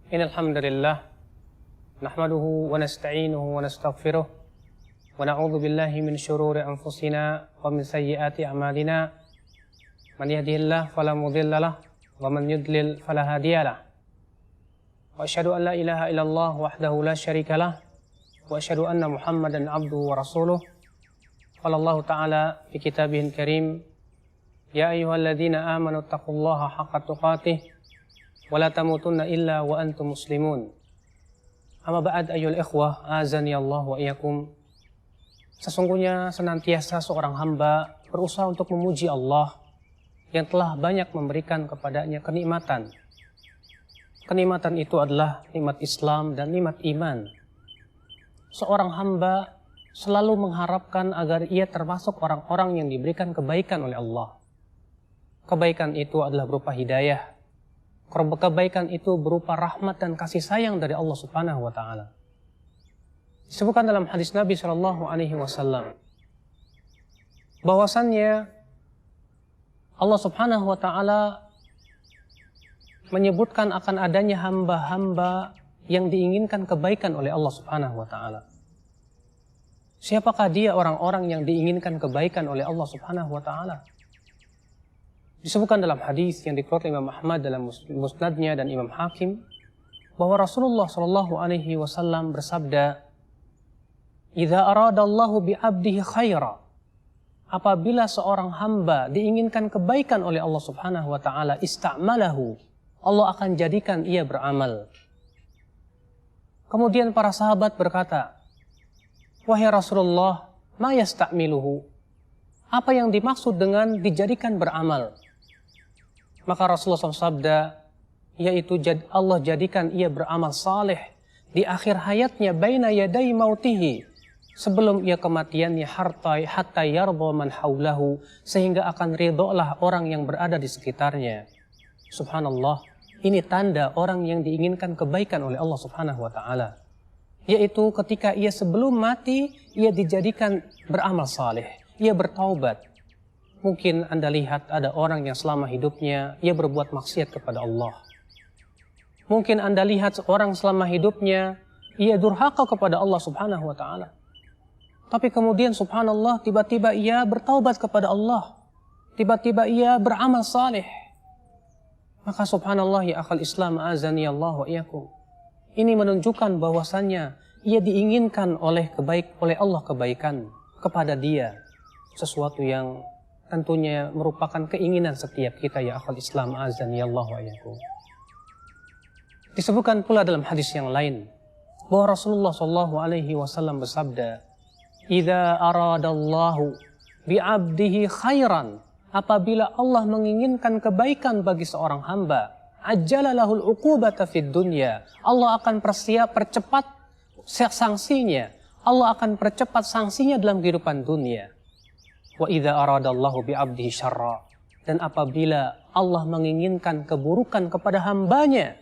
Innal hamdalillah nahmaduhu wa nasta'inuhu wa nastaghfiruh wa na'udzu billahi min shururi anfusina wa min sayyiati a'malina. Man yahdihillahu fala mudilla lahu wa man yudlil fala hadiya lahu. Wa asyhadu an la ilaha illallah wahdahu la syarika lahu wa asyhadu anna Muhammadan abduhu wa rasuluh. Qala Allah ta'ala fi kitabihil karim, ya ayyuhalladzina amanu taqullaha haqqa tuqatih wala tamutunna illa wa antum muslimun. Amma ba'd ayyuhal ikhwah, azani Allah wa iyyakum. Sesungguhnya senantiasa seorang hamba berusaha untuk memuji Allah yang telah banyak memberikan kepadanya kenikmatan. Kenikmatan itu adalah nikmat Islam dan nikmat iman. Seorang hamba selalu mengharapkan agar ia termasuk orang-orang yang diberikan kebaikan oleh Allah. Kebaikan itu adalah berupa hidayah. Kebaikan itu berupa rahmat dan kasih sayang dari Allah Subhanahu wa Ta'ala. Disebutkan dalam hadis Nabi Shallallahu Alaihi Wasallam bahwasannya Allah Subhanahu wa Ta'ala menyebutkan akan adanya hamba-hamba yang diinginkan kebaikan oleh Allah Subhanahu wa Ta'ala. Siapakah dia orang-orang yang diinginkan kebaikan oleh Allah Subhanahu wa Ta'ala? Disebutkan dalam hadis yang dikeluarkan Imam Ahmad dalam musnadnya dan Imam Hakim bahwa Rasulullah Shallallahu Alaihi Wasallam bersabda, "Idza aradallahu bi'abdihi khaira." Apabila seorang hamba diinginkan kebaikan oleh Allah Subhanahu wa Ta'ala, ista'malahu, Allah akan jadikan ia beramal. Kemudian para sahabat berkata, "Wahai Rasulullah, ma yasta'miluhu?" Apa yang dimaksud dengan dijadikan beramal? Maka Rasulullah SAW yaitu Allah jadikan ia beramal saleh di akhir hayatnya baina yadai mautihi, sebelum ia kematiannya, hatta yarda man haulahu, sehingga akan ridholah orang yang berada di sekitarnya. Subhanallah, ini tanda orang yang diinginkan kebaikan oleh Allah Subhanahu wa Ta'ala, yaitu ketika ia sebelum mati ia dijadikan beramal saleh, ia bertaubat. Mungkin Anda lihat ada orang yang selama hidupnya ia berbuat maksiat kepada Allah. Mungkin Anda lihat seorang selama hidupnya ia durhaka kepada Allah Subhanahu wa Ta'ala. Tapi kemudian subhanallah, tiba-tiba ia bertaubat kepada Allah. Tiba-tiba ia beramal saleh. Maka subhanallah ya akhal Islam, azani Allah wa iyyakum. Ini menunjukkan bahwasannya ia diinginkan oleh Allah kebaikan kepada dia. Sesuatu yang tentunya merupakan keinginan setiap kita ya akhal Islam, azani Allah wa iyyakum. Disebutkan pula dalam hadis yang lain bahwa Rasulullah sallallahu alaihi wasallam bersabda, "Idza aradallahu bi'abdihi khairan." Apabila Allah menginginkan kebaikan bagi seorang hamba, ajjala lahul uqubata fid dunya. Allah akan percepat sanksinya. Allah akan percepat sanksinya dalam kehidupan dunia. Wa idza aradallahu bi'abdihi syarra. Dan apabila Allah menginginkan keburukan kepada hambanya,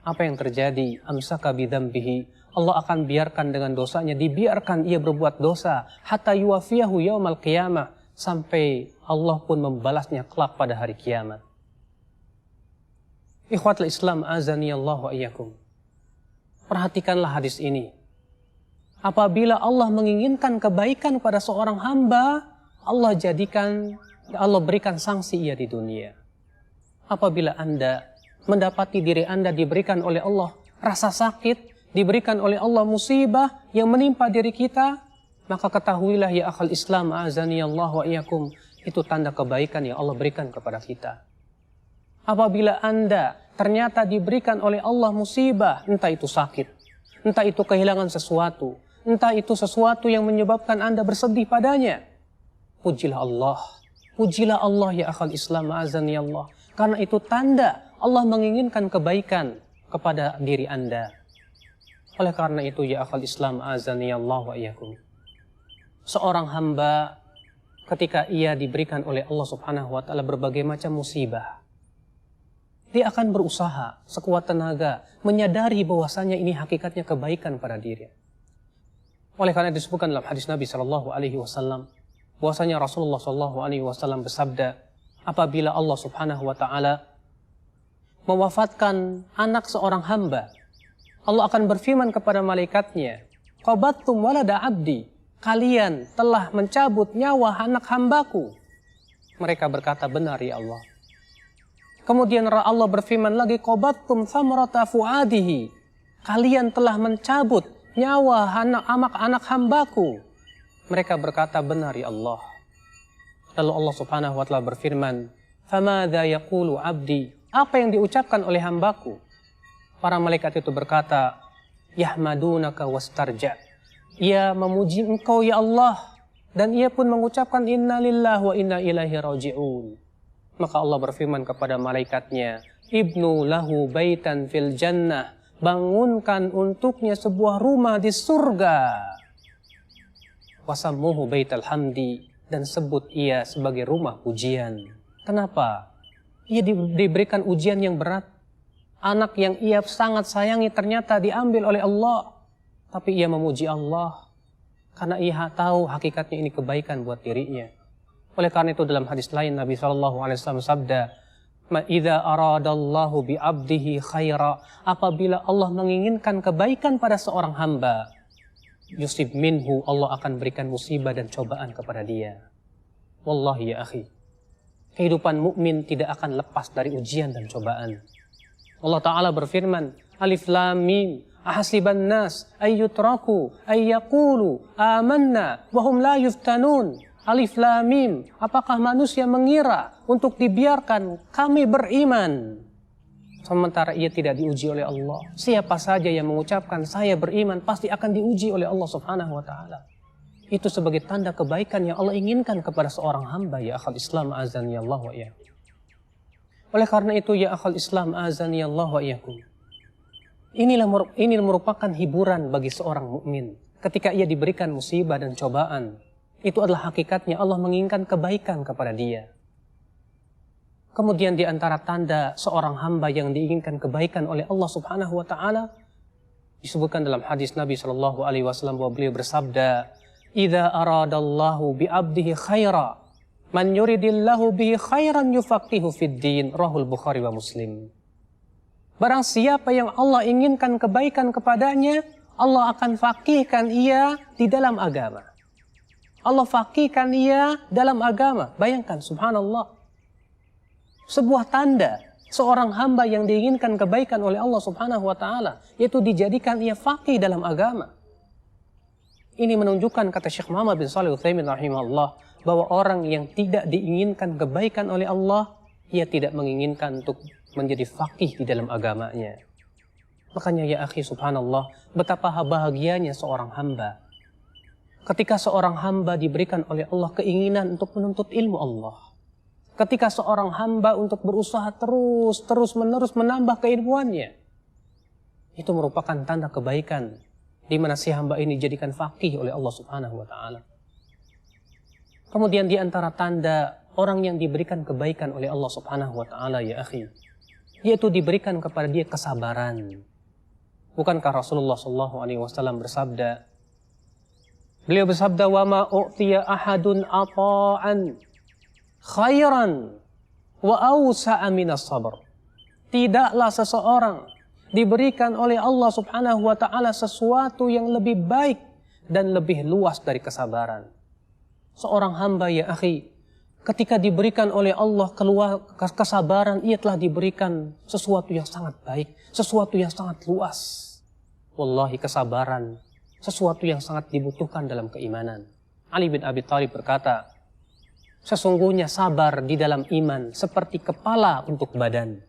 apa yang terjadi? Amsaka bidzambihi. Allah akan biarkan dengan dosanya, dibiarkan ia berbuat dosa hatta yuwafiyahu yaumal qiyamah, sampai Allah pun membalasnya kelak pada hari kiamat. Ikhwatul Islam, azani Allah wa iyyakum. Perhatikanlah hadis ini. Apabila Allah menginginkan kebaikan pada seorang hamba, Allah berikan sanksi ia di dunia. Apabila Anda mendapati diri Anda diberikan oleh Allah rasa sakit, diberikan oleh Allah musibah yang menimpa diri kita, maka ketahuilah ya akhal Islam, azani Allah wa iyyakum, itu tanda kebaikan yang Allah berikan kepada kita. Apabila Anda ternyata diberikan oleh Allah musibah, entah itu sakit, entah itu kehilangan sesuatu, entah itu sesuatu yang menyebabkan Anda bersedih padanya, pujilah Allah. Pujilah Allah ya akhal Islam, azani Allah. Karena itu tanda Allah menginginkan kebaikan kepada diri Anda. Oleh karena itu ya akhal Islam, azani Allah wa iyyakum. Seorang hamba ketika ia diberikan oleh Allah Subhanahu wa Ta'ala berbagai macam musibah, dia akan berusaha sekuat tenaga menyadari bahwasanya ini hakikatnya kebaikan pada diri. Oleh karena disebutkan dalam hadis Nabi Shallallahu Alaihi Wasallam bahwasanya Rasulullah Shallallahu Alaihi Wasallam bersabda, apabila Allah Subhanahu Wa Taala mewafatkan anak seorang hamba, Allah akan berfirman kepada malaikatnya, qabattum walada abdi, kalian telah mencabut nyawa anak hambaku. Mereka berkata, benar ya Allah. Kemudian Allah berfirman lagi, qabattum thamrata fuadihi, kalian telah mencabut nyawa anak hambaku. Mereka berkata, benar ya Allah. Lalu Allah subhanahu wa ta'ala berfirman, famadha yaqulu abdi, apa yang diucapkan oleh hambaku? Para malaikat itu berkata, yahmadunaka wastarja, ia memuji engkau ya Allah, dan ia pun mengucapkan inna lillahi wa inna ilaihi raji'un. Maka Allah berfirman kepada malaikatnya, ibnu lahu baitan fil jannah, bangunkan untuknya sebuah rumah di surga. Wasammuhu baital hamdi, dan sebut ia sebagai rumah pujian. Kenapa? Ia diberikan ujian yang berat. Anak yang ia sangat sayangi ternyata diambil oleh Allah. Tapi ia memuji Allah karena ia tahu hakikatnya ini kebaikan buat dirinya. Oleh karena itu dalam hadis lain Nabi SAW sabda, "Idza aradallahu bi 'abdihi khaira", apabila Allah menginginkan kebaikan pada seorang hamba, yusib minhu, Allah akan berikan musibah dan cobaan kepada dia. Wallahi ya akhi, kehidupan mukmin tidak akan lepas dari ujian dan cobaan. Allah Ta'ala berfirman, Alif Lam Mim, ahasiban nas ayyutraku ayyaqulu amanna wahum la yuftanun. Alif Lam Mim, apakah manusia mengira untuk dibiarkan kami beriman, sementara ia tidak diuji oleh Allah? Siapa saja yang mengucapkan saya beriman pasti akan diuji oleh Allah Subhanahu wa Ta'ala. Itu sebagai tanda kebaikan yang Allah inginkan kepada seorang hamba, ya akhal Islam azani Allah wa iyyakum. Oleh karena itu ya akhal Islam azani Allah wa iyyakum, ini merupakan hiburan bagi seorang mukmin ketika ia diberikan musibah dan cobaan. Itu adalah hakikatnya Allah menginginkan kebaikan kepada dia. Kemudian di antara tanda seorang hamba yang diinginkan kebaikan oleh Allah Subhanahu wa Ta'ala, disebutkan dalam hadis Nabi sallallahu alaihi wasallam bahwa beliau bersabda, "Idza aradallahu bi 'abdihi khaira, man yuridillahu bihi khairan yufaqihu fid din." Rahul Bukhari wa Muslim. Barang siapa yang Allah inginkan kebaikan kepadanya, Allah akan faqihkan ia di dalam agama. Allah faqihkan ia dalam agama. Bayangkan, subhanallah. Sebuah tanda seorang hamba yang diinginkan kebaikan oleh Allah Subhanahu wa Ta'ala, yaitu dijadikan ia faqih dalam agama. Ini menunjukkan, kata Syekh Muhammad bin Shalih Al-Utsaimin rahimahullah, bahwa orang yang tidak diinginkan kebaikan oleh Allah, ia tidak menginginkan untuk menjadi faqih di dalam agamanya. Makanya ya akhi, subhanallah, betapa bahagianya seorang hamba ketika seorang hamba diberikan oleh Allah keinginan untuk menuntut ilmu Allah. Ketika seorang hamba untuk berusaha terus-menerus menambah keilmuannya. Itu merupakan tanda kebaikan di mana si hamba ini dijadikan faqih oleh Allah Subhanahu wa Ta'ala. Kemudian di antara tanda orang yang diberikan kebaikan oleh Allah Subhanahu wa Ta'ala ya akhi, yaitu diberikan kepada dia kesabaran. Bukankah Rasulullah SAW bersabda, beliau bersabda, "Wa ma u'tiya ahadun ata'an khairan wa awsa'a minas sabr." Tidaklah seseorang diberikan oleh Allah Subhanahu wa Ta'ala sesuatu yang lebih baik dan lebih luas dari kesabaran. Seorang hamba ya akhi, ketika diberikan oleh Allah kesabaran, ia telah diberikan sesuatu yang sangat baik, sesuatu yang sangat luas. Wallahi, kesabaran sesuatu yang sangat dibutuhkan dalam keimanan. Ali bin Abi Thalib berkata, sesungguhnya sabar di dalam iman seperti kepala untuk badan.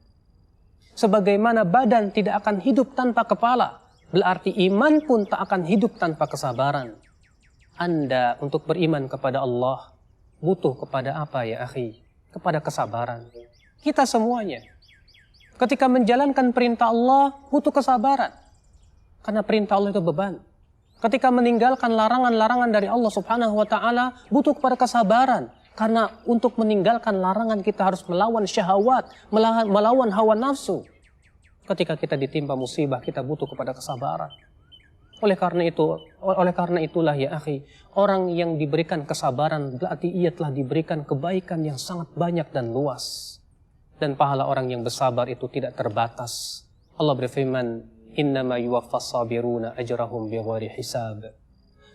Sebagaimana badan tidak akan hidup tanpa kepala, berarti iman pun tak akan hidup tanpa kesabaran. Anda untuk beriman kepada Allah butuh kepada apa ya akhi? Kepada kesabaran. Kita semuanya ketika menjalankan perintah Allah butuh kesabaran. Karena perintah Allah itu beban. Ketika meninggalkan larangan-larangan dari Allah Subhanahu wa Ta'ala butuh kepada kesabaran. Karena untuk meninggalkan larangan kita harus melawan syahwat, melawan hawa nafsu. Ketika kita ditimpa musibah kita butuh kepada kesabaran. Oleh karena itulah ya akhi, orang yang diberikan kesabaran berarti ia telah diberikan kebaikan yang sangat banyak dan luas. Dan pahala orang yang bersabar itu tidak terbatas. Allah berfirman, innama yuwaffas sabiruna ajrahum bighairi hisab.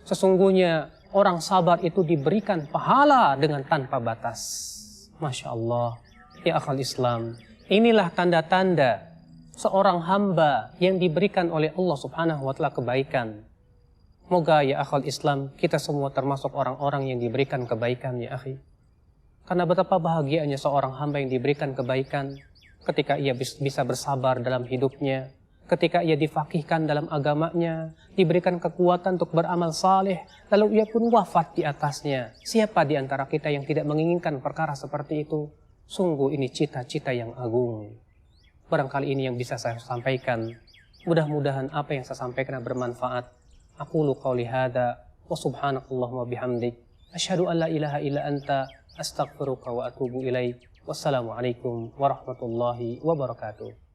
Sesungguhnya orang sabar itu diberikan pahala dengan tanpa batas. Masya Allah. Ya akhal Islam, inilah tanda-tanda seorang hamba yang diberikan oleh Allah subhanahu wa ta'ala kebaikan. Moga ya akhal Islam, kita semua termasuk orang-orang yang diberikan kebaikan ya akhi. Karena betapa bahagianya seorang hamba yang diberikan kebaikan ketika ia bisa bersabar dalam hidupnya, ketika ia difaqihkan dalam agamanya, diberikan kekuatan untuk beramal saleh, lalu ia pun wafat di atasnya. Siapa di antara kita yang tidak menginginkan perkara seperti itu? Sungguh ini cita-cita yang agung. Barangkali ini yang bisa saya sampaikan. Mudah-mudahan apa yang saya sampaikan bermanfaat. Aqulu qawli hadza wa subhanakallahumma bihamdik asyhadu an la ilaha illa anta astaghfiruka wa atubu ilaik. Wassalamualaikum warahmatullahi wabarakatuh.